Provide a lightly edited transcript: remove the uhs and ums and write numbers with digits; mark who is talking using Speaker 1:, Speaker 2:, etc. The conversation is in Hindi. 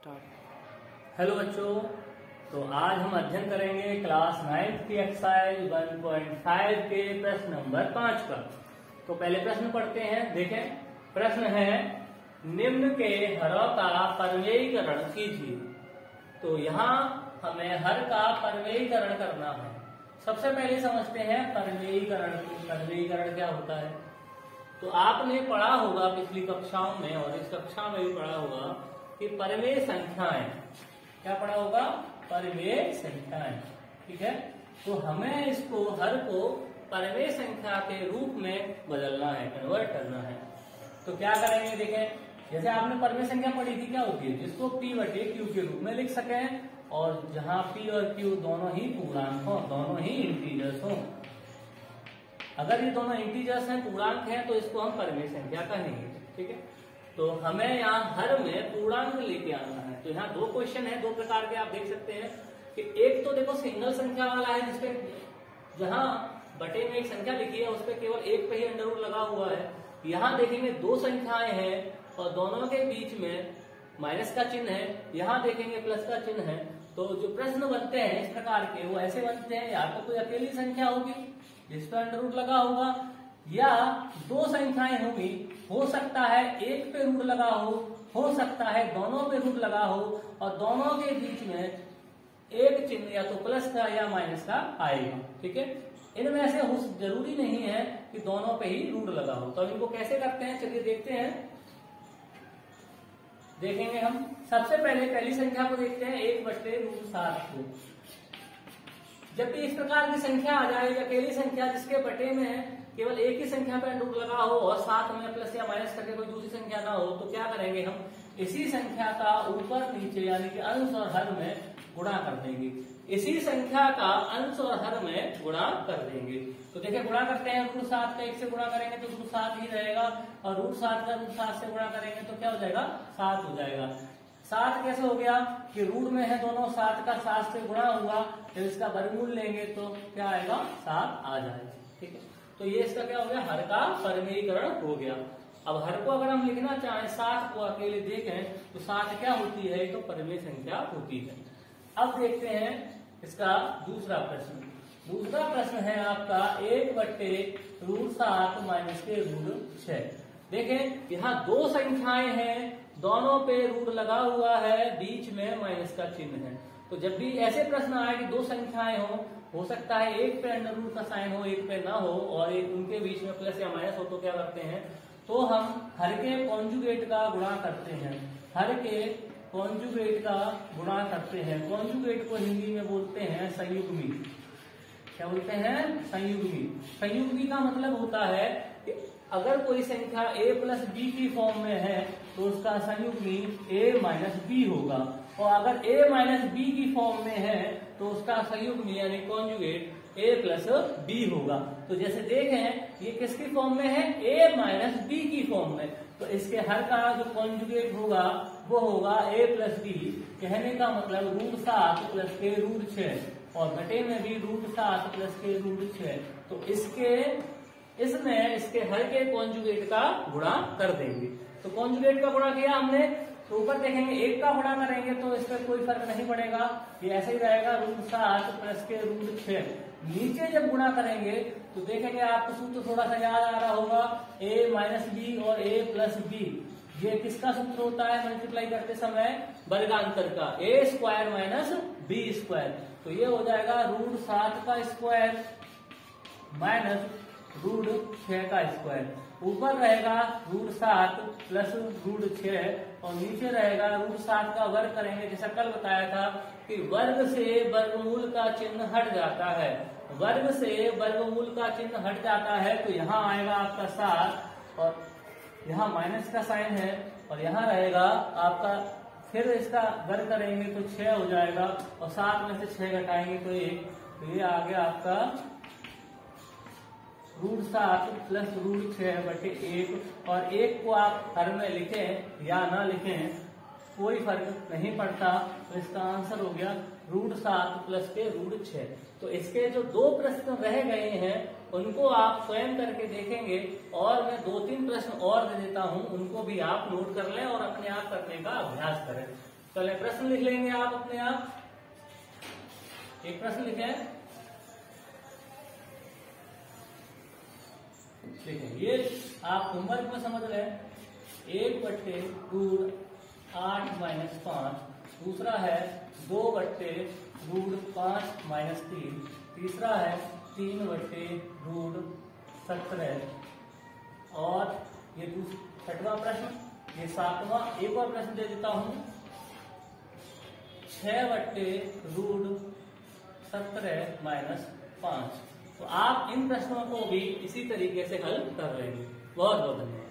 Speaker 1: स्टार्ट। हेलो बच्चों, तो आज हम अध्ययन करेंगे क्लास 9th की एक्सरसाइज 1.5 के प्रश्न नंबर 5 का। तो पहले प्रश्न पढ़ते हैं। देखें, प्रश्न है निम्न के हरों का परमेयीकरण कीजिए। तो यहाँ हमें हर का परमेयीकरण करना है। सबसे पहले समझते हैं परमेयीकरण। परमेयीकरण क्या होता है? तो आपने पढ़ा होगा पिछली कक्षाओं में और इस कक्षा में भी पढ़ा होगा कि परमेय संख्याएं, क्या पढ़ा होगा? परमेय संख्याएं। ठीक है, तो हमें इसको हर को परमेय संख्या के रूप में बदलना है, कन्वर्ट करना है। तो क्या करेंगे? देखें, जैसे आपने परमेय संख्या पढ़ी थी, क्या होती है? जिसको p बटे q के रूप में लिख सकें और जहां p और q दोनों ही पूर्णांक हों, दोनों ही इंटीजर्स हों। अगर ये दोनों इंटीजर्स हैं, पूर्णांक हैं, तो इसको हम परमेय संख्या कहेंगे। ठीक है, तो हमें यहाँ हर में पूर्णांक लेके आना है। तो यहाँ दो क्वेश्चन है, दो प्रकार के आप देख सकते हैं कि एक तो देखो सिंगल संख्या वाला है, जिसपे जहाँ बटे में एक संख्या लिखी है उसपे केवल एक पे ही अंडर रूट लगा हुआ है। यहाँ देखेंगे दो संख्याएं हैं और दोनों के बीच में माइनस का चिन्ह है, यहाँ देखेंगे प्लस का चिन्ह है। तो जो प्रश्न बनते हैं इस प्रकार के, वो ऐसे बनते हैं, या तो कोई अकेली संख्या होगी जिसपे अंडर रूट लगा होगा, या दो संख्याएं होंगी, हो सकता है एक पे रूट लगा हो सकता है दोनों पे रूट लगा हो, और दोनों के बीच में एक चिन्ह या तो प्लस का या माइनस का आएगा। ठीक है, इनमें से जरूरी नहीं है कि दोनों पे ही रूट लगा हो। तो इनको कैसे करते हैं, चलिए देखते हैं। देखेंगे हम सबसे पहले पहली संख्या को देखते हैं, 1/√7 को। जब भी इस प्रकार की संख्या आ जाए, अकेली संख्या जिसके बटे में केवल एक ही संख्या पे अंडर रूट लगा हो और साथ में प्लस या माइनस करके कोई दूसरी संख्या ना हो, तो क्या करेंगे? हम इसी संख्या का ऊपर नीचे यानी कि अंश और हर में गुणा कर देंगे। इसी संख्या का अंश और हर में गुणा कर देंगे। तो देखिए, गुणा करते हैं। √7 का 1 से गुणा करेंगे तो √7 ही रहेगा, और √7 का √7 से गुणा करेंगे तो क्या हो जाएगा? 7 हो जाएगा। 7 कैसे हो गया कि रूट में है दोनों, 7 का 7 से गुणा हुआ, जब इसका वर्गमूल लेंगे तो क्या आएगा? 7 आ जाएगा। ठीक है, तो ये इसका क्या हो गया? हर का परमेयीकरण हो गया। अब हर को अगर हम लिखना चाहें, 7 को अकेले देखें तो 7 क्या होती है? तो परमेय संख्या होती है। अब देखते हैं इसका दूसरा प्रश्न। दूसरा प्रश्न है आपका 1/√7 माइनस के √6। देखें, यहाँ दो संख्याएं हैं, दोनों पे रूट लगा हुआ है, बीच में माइनस का चिन्ह है। तो जब भी ऐसे प्रश्न आए कि दो संख्याएं हो सकता है एक पे अंडर रूट का साइन हो, एक पे ना हो, और एक उनके बीच में प्लस या माइनस हो, तो क्या करते हैं? तो हम हर के कॉन्जुगेट का गुणा करते हैं। हर के कॉन्जुगेट का गुणा करते हैं। कॉन्जुगेट को हिंदी में बोलते हैं संयुग्मी। क्या बोलते हैं? संयुग्मी। संयुग्मी का मतलब होता है कि अगर कोई संख्या a + b की फॉर्म में है तो उसका संयुग्मी a - b होगा, और अगर a - b की फॉर्म में है तो उसका संयुग्मी यानी कॉन्जुगेट a + b होगा। तो जैसे देखें, ये किसकी फॉर्म में है? a - b की फॉर्म में। तो इसके हर का जो कॉन्जुगेट होगा वो होगा a + b। कहने का मतलब √7 + के √6, और बटे में भी √7 + के √6। तो इसमें इसके हर के कॉन्जुगेट का गुणा कर देंगे। तो कॉन्जुगेट का गुणा किया हमने, तो ऊपर देखेंगे 1 का गुणा करेंगे तो इस पर कोई फर्क नहीं पड़ेगा, ये ऐसे ही रहेगा √7 + के √6। नीचे जब गुणा करेंगे तो देखेंगे, आपको सूत्र थोड़ा सा याद आ रहा होगा, a - b और a + b। ये किसका सूत्र होता है मल्टीप्लाई करते समय? वर्गांतर का, a² - b²। तो ये हो जाएगा √7 का स्क्वायर माइनस √6 का स्क्वायर। ऊपर रहेगा √7 + √6 और नीचे रहेगा √7 का वर्ग करेंगे। जैसा कल बताया था कि वर्ग से वर्गमूल का चिन्ह हट जाता है। वर्ग से वर्गमूल का चिन्ह हट जाता है तो यहाँ आएगा आपका 7, और यहाँ माइनस का साइन है, और यहाँ रहेगा आपका, फिर इसका वर्ग करेंगे तो 6 हो जाएगा, और 7 में से 6 घटाएंगे तो 1। तो ये आ गया आपका √7 + √6/1। और 1 को आप हर में लिखें या ना लिखें कोई फर्क नहीं पड़ता। तो इसका आंसर हो गया √7 + के √6। तो इसके जो दो प्रश्न रह गए हैं उनको आप स्वयं करके देखेंगे, और मैं 2-3 प्रश्न और दे देता हूं, उनको भी आप नोट कर लें और अपने आप करने का अभ्यास करें। चले प्रश्न लिख लेंगे आप अपने आप। एक प्रश्न लिखे, देखिए ये आप होमवर्क में समझ रहे हैं, 1/√8-5, दूसरा है 2/√5-3, तीसरा है 3/√17 और ये 6वां प्रश्न, ये 7वां। एक और प्रश्न दे देता हूं, 6/√17-5। तो आप इन प्रश्नों को भी इसी तरीके से हल कर लेंगे। बहुत बहुत धन्यवाद।